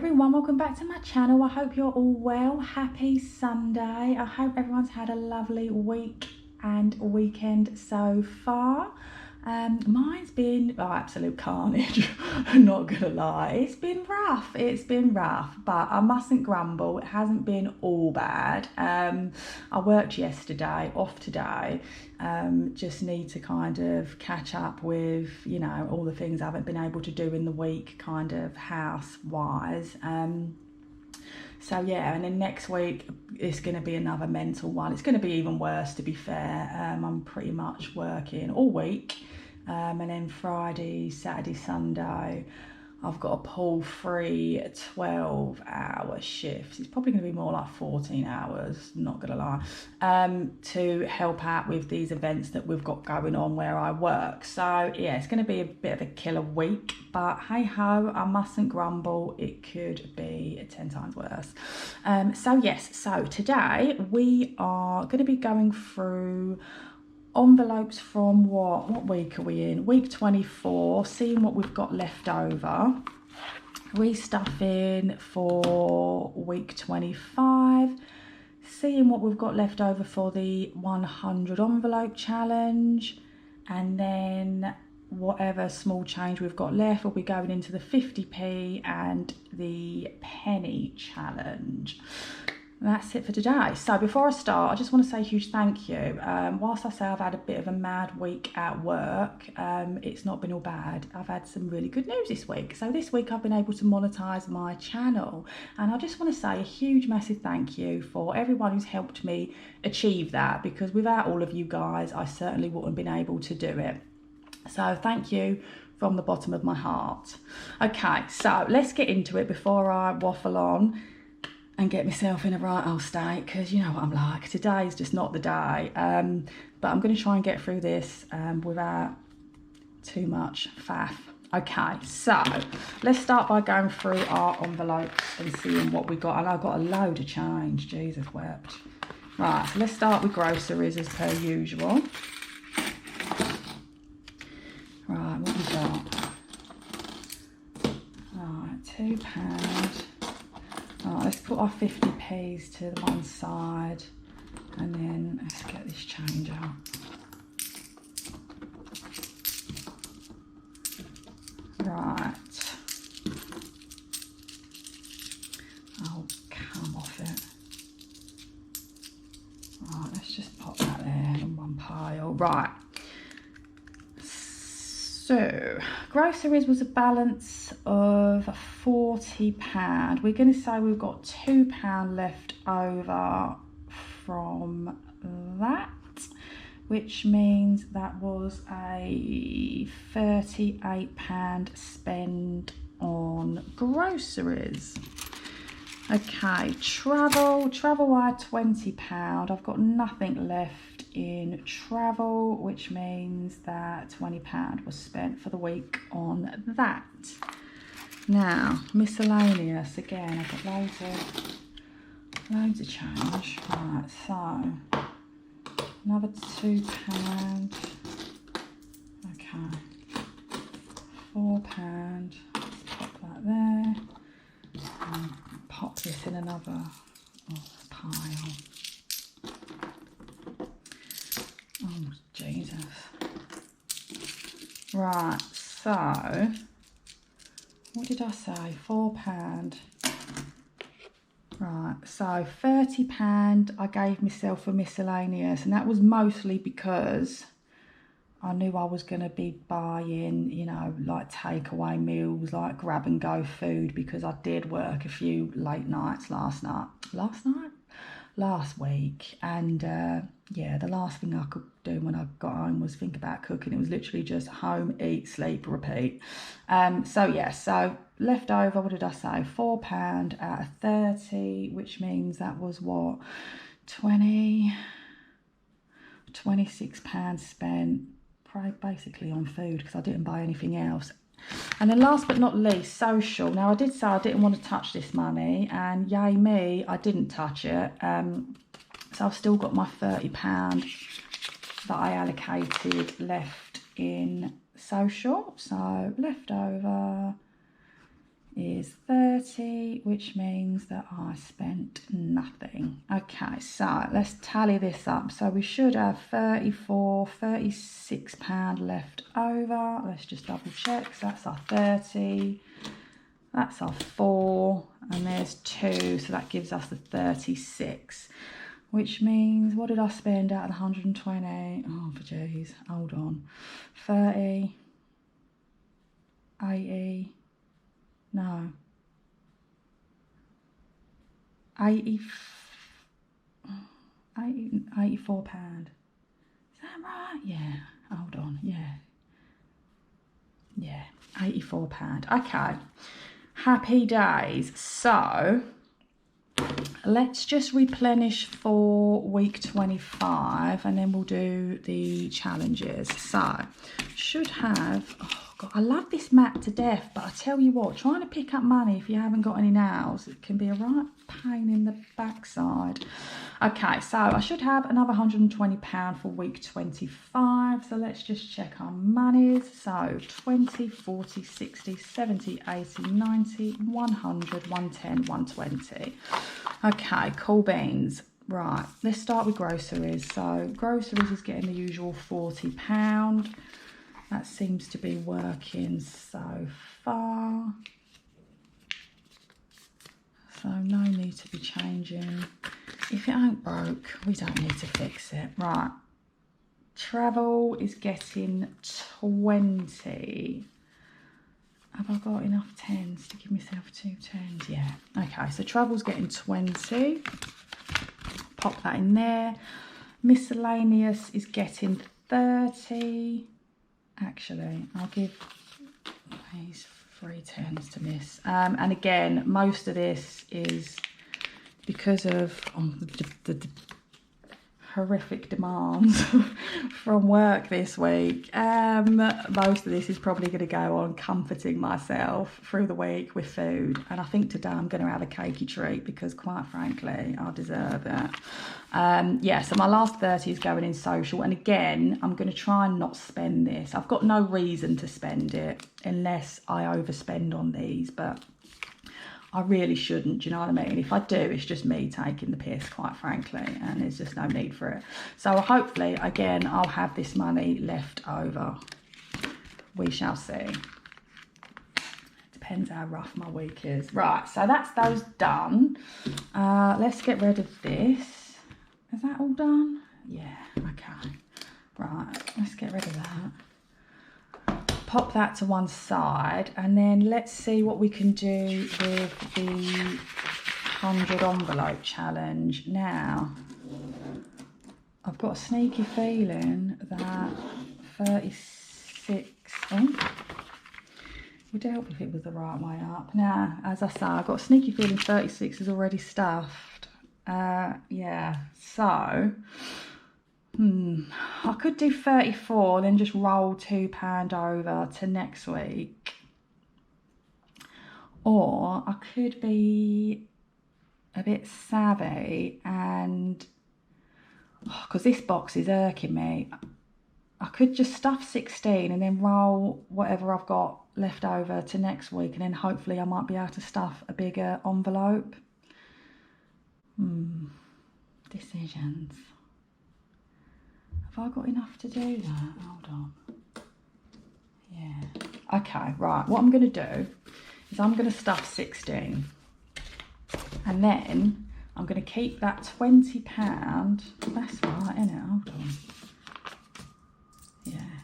everyone, welcome back to my channel. I hope you're all well. Happy Sunday. I hope everyone's had a lovely week and weekend so far. Mine's been absolute carnage. I'm not gonna lie, it's been rough, but I mustn't grumble. It hasn't been all bad. I worked yesterday, off today. Just need to kind of catch up with, you know, all the things I haven't been able to do in the week, kind of house wise. So yeah, and then next week it's going to be another mental one. It's going to be even worse, to be fair. I'm pretty much working all week, and then Friday, Saturday, Sunday I've got to pull 3 12-hour shifts. It's probably going to be more like 14 hours, not going to lie, to help out with these events that we've got going on where I work. So yeah, it's going to be a bit of a killer week, but hey ho, I mustn't grumble. It could be 10 times worse. So today we are going to be going through envelopes from what week are we in? Week 24, seeing what we've got left over. Restuffing for week 25, seeing what we've got left over for the 100 envelope challenge, and then whatever small change we've got left will be going into the 50p and the penny challenge. That's it for today. So before I start, I just want to say a huge thank you. Whilst I say I've had a bit of a mad week at work, it's not been all bad. I've had some really good news this week. So this week I've been able to monetize my channel, and I just want to say a huge massive thank you for everyone who's helped me achieve that, because without all of you guys I certainly wouldn't have been able to do it. So thank you from the bottom of my heart. Okay, so let's get into it before I waffle on and get myself in a right old state, because you know what I'm like. Today's just not the day. But I'm going to try and get through this without too much faff. Okay, so let's start by going through our envelopes and seeing what we got. And I've got a load of change, Jesus wept. Right, so let's start with groceries as per usual. Right, what we got? Right, £2. Right, let's put our 50p's to the one side, and then let's get this change out. Right. Oh, come off it. Right, let's just pop that there in one pile. Right. So, groceries was a balance of £40. We're going to say we've got £2 left over from that, which means that was a £38 spend on groceries. Okay, travel I had £20. I've got nothing left in travel, which means that £20 was spent for the week on that. Now, miscellaneous, again, I've got loads of change. Right, so another £2. Okay, £4. Let's pop that there. And pop this in another pile. Oh, Jesus. Right, so what did I say? £4. Right, so £30 I gave myself for miscellaneous, and that was mostly because I knew I was going to be buying, you know, like takeaway meals, like grab and go food, because I did work a few late nights last week, and yeah, the last thing I could do when I got home was think about cooking. It was literally just home, eat, sleep, repeat. So yeah, so left over, what did I say? £4 out of 30, which means that was what, £26 spent basically on food, because I didn't buy anything else. And then last but not least, social. Now I did say I didn't want to touch this money, and yay me, I didn't touch it. So I've still got my £30 that I allocated left in social. So left over is 30, which means that I spent nothing. Okay, so let's tally this up. So we should have 34, 36 pound left over. Let's just double check. So that's our 30, that's our 4, and there's 2, so that gives us the 36. Which means, what did I spend out of the 120? Oh, for jeez, hold on. 30, 80, no. 84 pound. Is that right? Yeah, hold on, yeah. Yeah, 84 pound. Okay, happy days. So, let's just replenish for week 25 and then we'll do the challenges. So, should have, oh God, I love this mat to death, but I tell you what, trying to pick up money if you haven't got any nails, it can be a right pain in the backside. Okay, so I should have another £120 for week 25. So let's just check our monies. So 20, 40, 60, 70, 80, 90, 100, 110, 120. Okay, cool beans. Right, let's start with groceries. So groceries is getting the usual £40. That seems to be working so far. So no need to be changing. If it ain't broke, we don't need to fix it. Right, travel is getting 20. Have I got enough 10s to give myself 2 10s? Yeah, okay, so travel's getting 20. Pop that in there. Miscellaneous is getting 30. Actually, I'll give these 3 10s to miss. And again, most of this is because of the horrific demands from work this week. Most of this is probably going to go on comforting myself through the week with food, and I think today I'm going to have a cakey treat because quite frankly I deserve it. Yeah, so my last 30 is going in social, and again I'm going to try and not spend this. I've got no reason to spend it unless I overspend on these, but I really shouldn't, do you know what I mean? If I do, it's just me taking the piss, quite frankly, and there's just no need for it. So hopefully, again, I'll have this money left over. We shall see. Depends how rough my week is. Right, so that's those done. Let's get rid of this. Is that all done? Yeah, okay. Right, let's get rid of that. Pop that to one side, and then let's see what we can do with the 100 envelope challenge. Now, I've got a sneaky feeling that 36, would help if it was the right way up. Now, as I say, I've got a sneaky feeling 36 is already stuffed. Yeah, so I could do 34, then just roll £2 over to next week. Or I could be a bit savvy and, because this box is irking me, I could just stuff 16 and then roll whatever I've got left over to next week, and then hopefully I might be able to stuff a bigger envelope. Decisions. Have I got enough to do that? Hold on. Yeah. Okay, right. What I'm going to do is I'm going to stuff 16. And then I'm going to keep that £20. That's right, isn't it? Hold on. Yeah.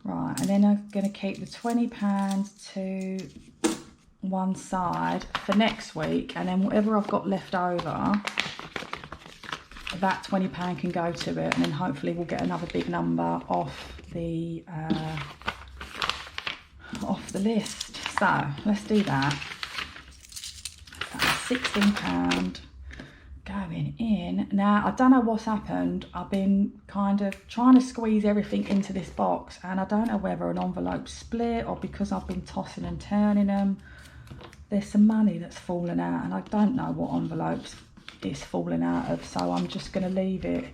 Right, and then I'm going to keep the £20 to one side for next week. And then whatever I've got left over, that £20 can go to it, and then hopefully we'll get another big number off the list. So let's do that. £16 going in. Now, I don't know what's happened. I've been kind of trying to squeeze everything into this box, and I don't know whether an envelope split or because I've been tossing and turning them. There's some money that's fallen out, and I don't know what envelopes it's falling out of, so I'm just going to leave it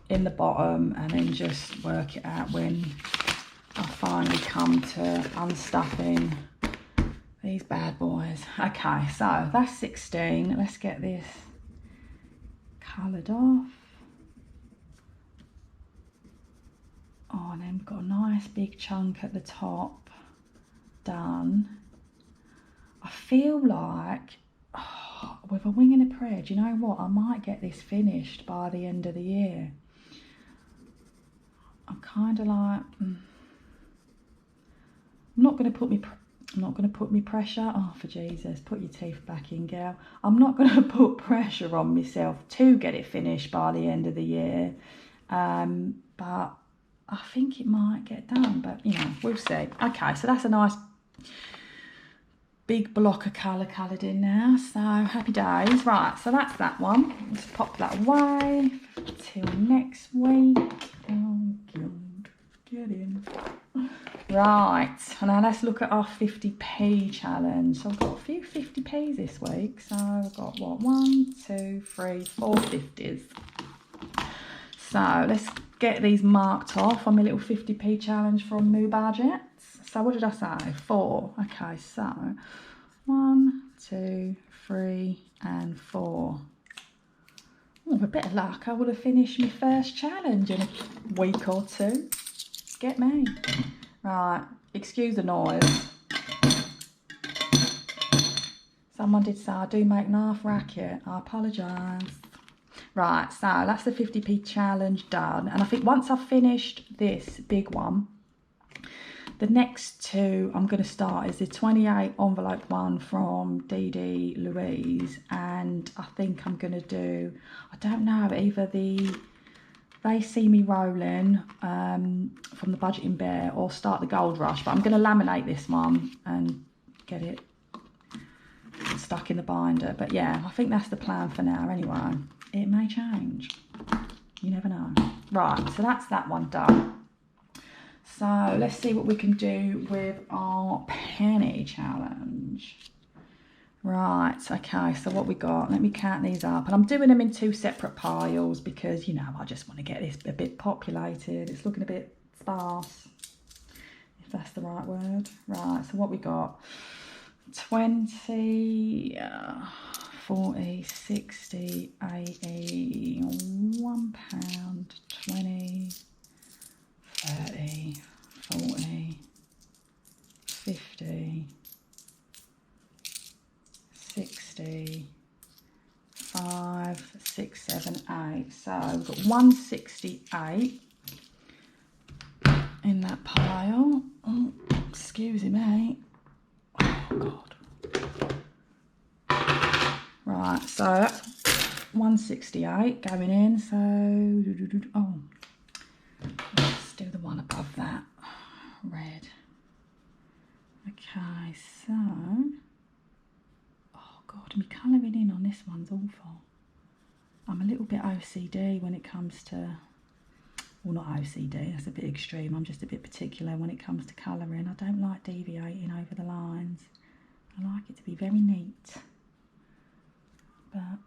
in the bottom and then just work it out when I've finally come to unstuffing these bad boys. Okay, so that's 16. Let's get this coloured off. Oh, and then we've got a nice big chunk at the top done. I feel like, with a wing and a prayer, do you know what? I might get this finished by the end of the year. I'm kind of like, I'm not going to put me pressure. Oh, for Jesus, put your teeth back in, girl. I'm not going to put pressure on myself to get it finished by the end of the year. But I think it might get done, but you know, we'll see. Okay, so that's a nice big block of colour coloured in now, so happy days. Right, so that's that one. Let's pop that away till next week. Oh God, get in. Right, now let's look at our 50p challenge. So I've got a few 50p's this week. So I've got what, 1, 2, 3, 4 50s. So let's get these marked off on my little 50p challenge from Moo Budgets. So what did I say? 4. Okay, so 1, 2, 3 and 4. Oh, with a bit of luck, I would have finished my first challenge in a week or 2. Get me. Right, excuse the noise. Someone did say I do make naff racket. I apologise. Right, so that's the 50p challenge done. And I think once I've finished this big one, the next 2 I'm going to start is the 28 envelope one from DD Louise. And I think I'm going to do, I don't know, either the They See Me Rolling from the Budgeting Bear or Start the Gold Rush. But I'm going to laminate this one and get it stuck in the binder. But yeah, I think that's the plan for now anyway. It may change. You never know. Right, so that's that one done. So let's see what we can do with our penny challenge. Right, okay, so what we got, let me count these up. And I'm doing them in 2 separate piles because, you know, I just want to get this a bit populated. It's looking a bit sparse, if that's the right word. Right, so what we got, 20, 40, 60, 80, £1, 20, 30, 40, 50, 60, 5, 6, 7, 8. So we've got 168 in that pile. Oh, excuse me. Oh God. Right, so that's 168 going in. So oh, let's do the one above that. Red. Okay, so God, my colouring in on this one's awful. I'm a little bit OCD when it comes to, well, not OCD, that's a bit extreme. I'm just a bit particular when it comes to colouring. I don't like deviating over the lines. I like it to be very neat. But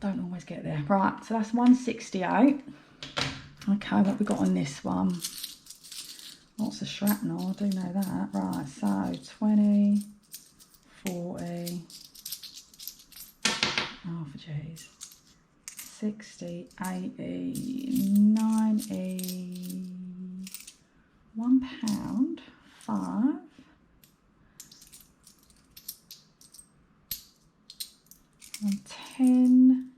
don't always get there. Right, so that's 168. Okay, what we got on this one? Lots of shrapnel, I do know that. Right, so 20, 40, oh for jeez, 60, 80, 90, £1, 5, and 10,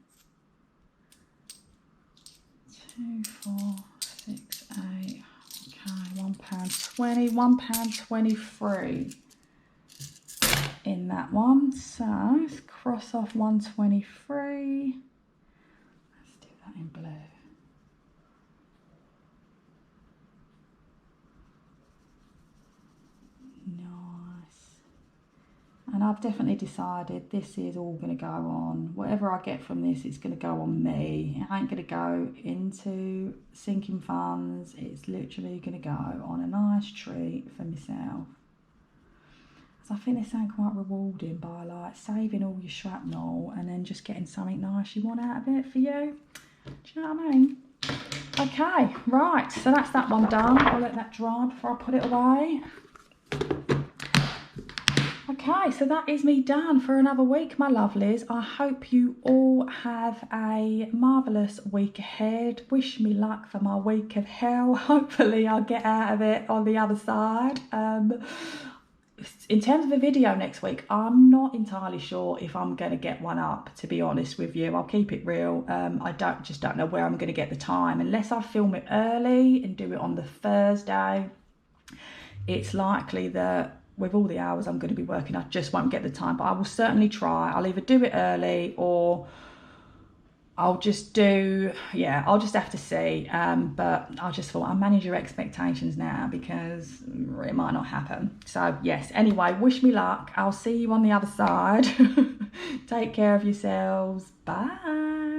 2, 4, 6, 8. Okay, £1.20, £1.23 in that one. So let's cross off 123. Let's do that in blue. Nice. And I've definitely decided this is all going to go on. Whatever I get from this, it's going to go on me. It ain't going to go into sinking funds. It's literally going to go on a nice treat for myself. So I think they sound quite rewarding by like saving all your shrapnel and then just getting something nice you want out of it for you. Do you know what I mean? Okay, right, so that's that one done. I'll let that dry before I put it away. Okay, so that is me done for another week, my lovelies. I hope you all have a marvellous week ahead. Wish me luck for my week of hell. Hopefully I'll get out of it on the other side. In terms of a video next week, I'm not entirely sure if I'm going to get one up, to be honest with you. I'll keep it real. I just don't know where I'm going to get the time. Unless I film it early and do it on the Thursday, it's likely that with all the hours I'm going to be working, I just won't get the time. But I will certainly try. I'll either do it early or I'll just do, yeah, I'll just have to see. But I just thought I'll manage your expectations now because it might not happen. So yes, anyway, wish me luck. I'll see you on the other side. Take care of yourselves. Bye.